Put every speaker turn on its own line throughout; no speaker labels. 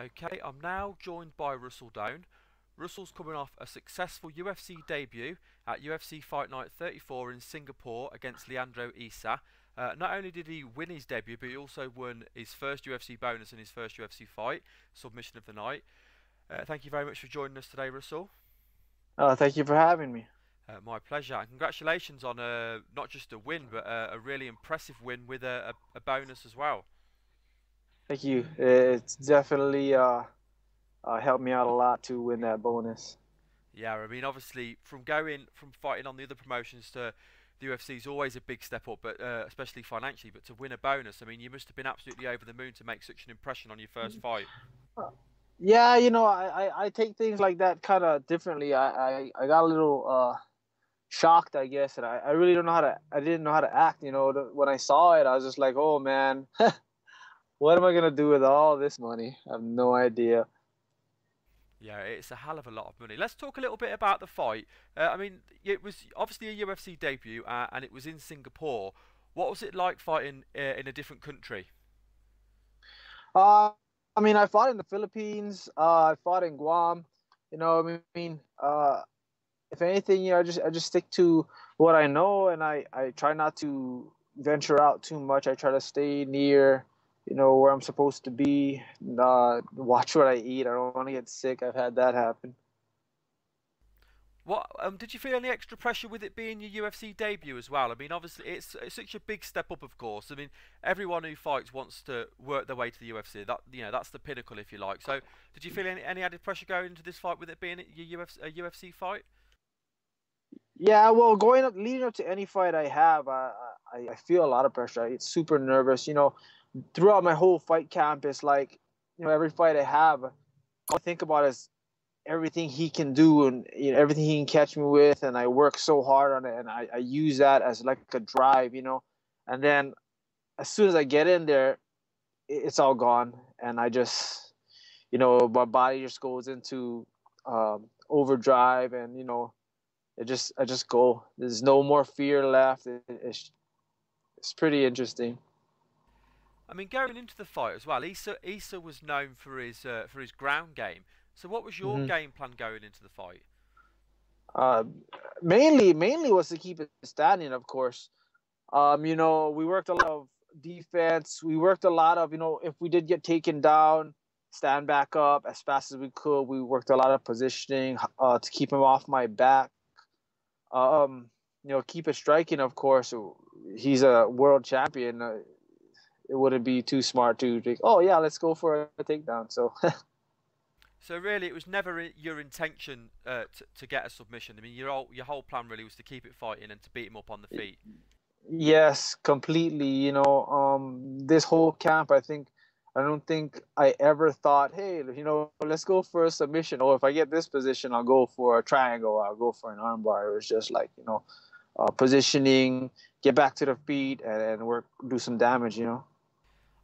Okay, I'm now joined by Russell Doane. Russell's coming off a successful UFC debut at UFC Fight Night 34 in Singapore against Leandro Issa. Not only did he win his debut, but he also won his first UFC bonus in his first UFC fight, submission of the night. Thank you very much for joining us today, Russell.
Thank you for having me.
My pleasure, and congratulations on not just a win, but a really impressive win with a bonus as well.
Thank you. It's definitely helped me out a lot to win that bonus.
Yeah, I mean, obviously, from fighting on the other promotions to the UFC is always a big step up, but especially financially. But to win a bonus, I mean, you must have been absolutely over the moon to make such an impression on your first fight.
Uh, Yeah, I take things like that kind of differently. I got a little shocked, I guess, and I really don't know how to. I didn't know how to act. When I saw it, I was just like, oh man, what am I gonna do with all this money? I have no idea.
Yeah, it's a hell of a lot of money. Let's talk a little bit about the fight. I mean, it was obviously a UFC debut, and it was in Singapore. What was it like fighting in a different country?
Uh, I mean, I fought in the Philippines. I fought in Guam. If anything, I just stick to what I know, and I try not to venture out too much. I try to stay near, where I'm supposed to be. Watch what I eat. I don't want to get sick. I've had that happen.
What did you feel any extra pressure with it being your UFC debut as well? I mean, obviously it's such a big step up, of course. I mean, everyone who fights wants to work their way to the UFC. That's the pinnacle, if you like. So, did you feel any added pressure going into this fight with it being a UFC fight?
Yeah, well, going up, leading up to any fight I have, I feel a lot of pressure. I get super nervous. Throughout my whole fight camp, it's like, every fight I have, all I think about is everything he can do and everything he can catch me with, and I work so hard on it, and I use that as like a drive, and then as soon as I get in there, it's all gone, and I just, my body just goes into overdrive, and I just go. There's no more fear left. It's pretty interesting.
I mean, going into the fight as well, Issa was known for his ground game. So, what was your
hmm
game plan going into the fight?
Uh, mainly was to keep it standing, of course. We worked a lot of defense. We worked a lot of, if we did get taken down, stand back up as fast as we could. We worked a lot of positioning to keep him off my back. Keep it striking, of course. He's a world champion. It wouldn't be too smart to think, oh, yeah, let's go for a takedown. So,
So really, it was never your intention to get a submission. I mean, your whole plan really was to keep it fighting and to beat him up on the feet.
yes, completely. This whole camp, I don't think I ever thought, hey, let's go for a submission. Or if I get this position, I'll go for a triangle. I'll go for an armbar. It was just like, positioning, get back to the feet, and work, do some damage.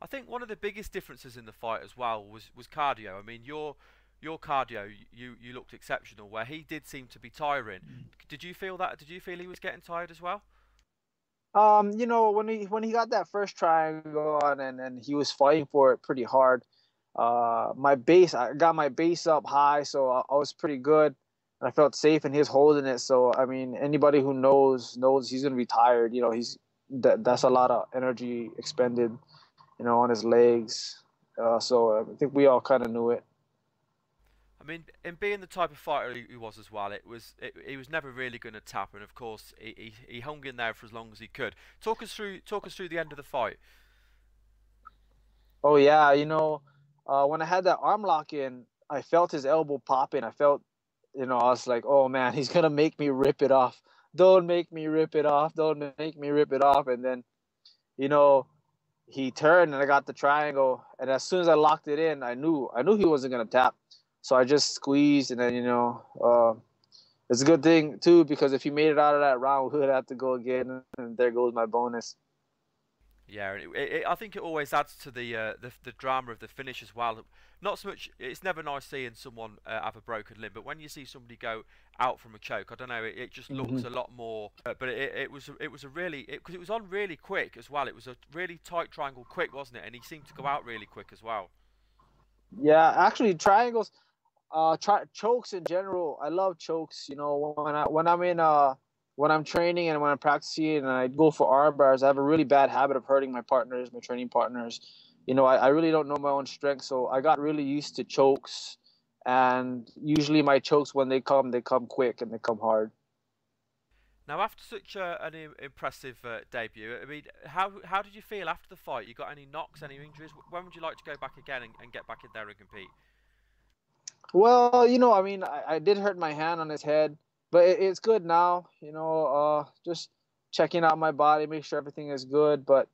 I think one of the biggest differences in the fight as well was cardio. I mean, your cardio, you looked exceptional. Where he did seem to be tiring. Did you feel that? Did you feel he was getting tired as well?
When he got that first triangle on, and he was fighting for it pretty hard. I got my base up high, so I was pretty good, and I felt safe, and he was holding it. So I mean, anybody who knows he's gonna be tired. That's a lot of energy expended, on his legs. So I think we all kind of knew it.
I mean, in being the type of fighter he was as well, he was never really going to tap, and of course he hung in there for as long as he could. Talk us through the end of the fight.
Oh yeah, when I had that arm lock in, I felt his elbow popping. I was like, oh man, he's gonna make me rip it off. Don't make me rip it off. Don't make me rip it off. And then, you know, he turned and I got the triangle. And as soon as I locked it in, I knew he wasn't gonna tap. So I just squeezed, and then it's a good thing too, because if he made it out of that round, we would have to go again, and there goes my bonus.
Yeah, I think it always adds to the drama of the finish as well. Not so much. It's never nice seeing someone have a broken limb, but when you see somebody go out from a choke, I don't know. It just looks
hmm
a lot more. But it was a really because it was on really quick as well. It was a really tight triangle quick, wasn't it? And he seemed to go out really quick as well.
Yeah, actually, triangles. Chokes in general. I love chokes. You know, when I'm training and when I'm practicing and I go for arm bars, I have a really bad habit of hurting my partners, my training partners. You know, I really don't know my own strength, so I got really used to chokes. And usually my chokes, when they come quick and they come hard.
Now, after such an impressive debut, I mean, how did you feel after the fight? You got any knocks, any injuries? When would you like to go back again and get back in there and compete?
Well, you know, I mean, I did hurt my hand on his head, but it's good now. You know, just checking out my body, make sure everything is good. But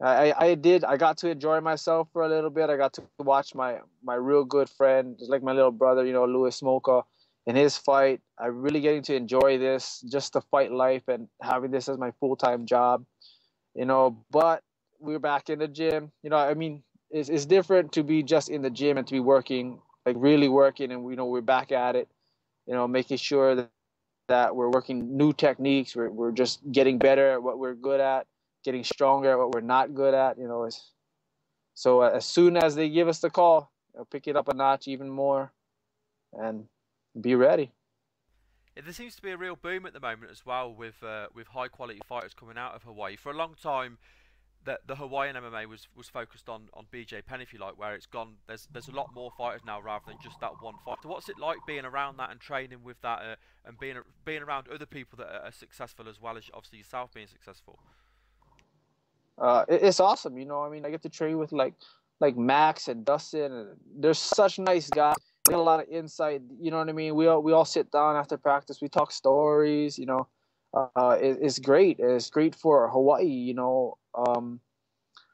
I got to enjoy myself for a little bit. I got to watch my real good friend, just like my little brother, you know, Louis Smoka, in his fight. I'm really getting to enjoy this, just the fight life and having this as my full-time job. You know, but we're back in the gym. You know, I mean, it's different to be just in the gym and to be working, like really working, and you know, we're back at it. You know, making sure that we're working new techniques. We're just getting better at what we're good at, getting stronger at what we're not good at. You know, so as soon as they give us the call, pick it up a notch even more and be ready.
Yeah, there seems to be a real boom at the moment as well with high quality fighters coming out of Hawaii. For a long time, the Hawaiian MMA was focused on BJ Penn, if you like, where it's gone. There's a lot more fighters now rather than just that one fighter. So what's it like being around that and training with that, and being around other people that are successful as well as obviously yourself being successful?
It's awesome. You know, I mean, I get to train with like Max and Dustin, and they're such nice guys. They got a lot of insight. You know what I mean? We all sit down after practice. We talk stories. You know, it's great. It's great for Hawaii. You know,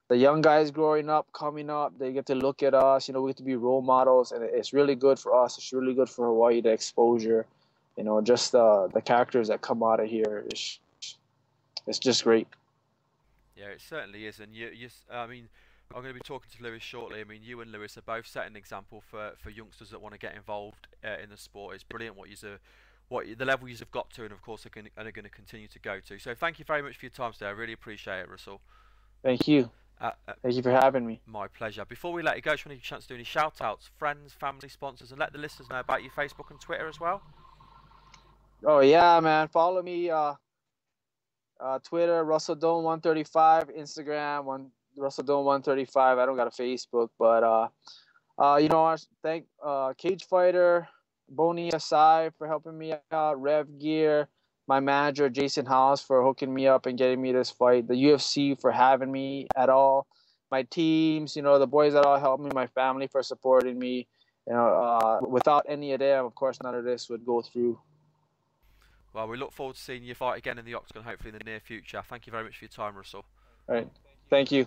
the young guys growing up, coming up, they get to look at us. You know, we get to be role models, and it's really good for us. It's really good for Hawaii, the exposure. You know, just the characters that come out of here. It's just great.
Yeah, it certainly is, and I mean, I'm going to be talking to Lewis shortly. I mean, you and Lewis are both setting an example for youngsters that want to get involved in the sport. It's brilliant the level you've got to, and of course are going to continue to go to. So thank you very much for your time today. I really appreciate it, Russell.
Thank you.
Uh, uh,
Thank you for having me.
my pleasure. Before we let you go, just want to give you a chance to do any shout outs, friends, family, sponsors, and let the listeners know about your Facebook and Twitter as well.
Oh yeah, man. Follow me. Twitter, Russell Doane 135. Instagram, Russell Doane 135. I don't got a Facebook, but you know, I thank Cage Fighter, Boni Asai for helping me out, Rev Gear, my manager Jason House for hooking me up and getting me this fight, the UFC for having me at all, my teams, you know, the boys that all helped me, my family for supporting me. You know, without any of them, of course, none of this would go through.
Well, we look forward to seeing you fight again in the octagon, hopefully in the near future. Thank you very much for your time, Russell.
All right, thank you.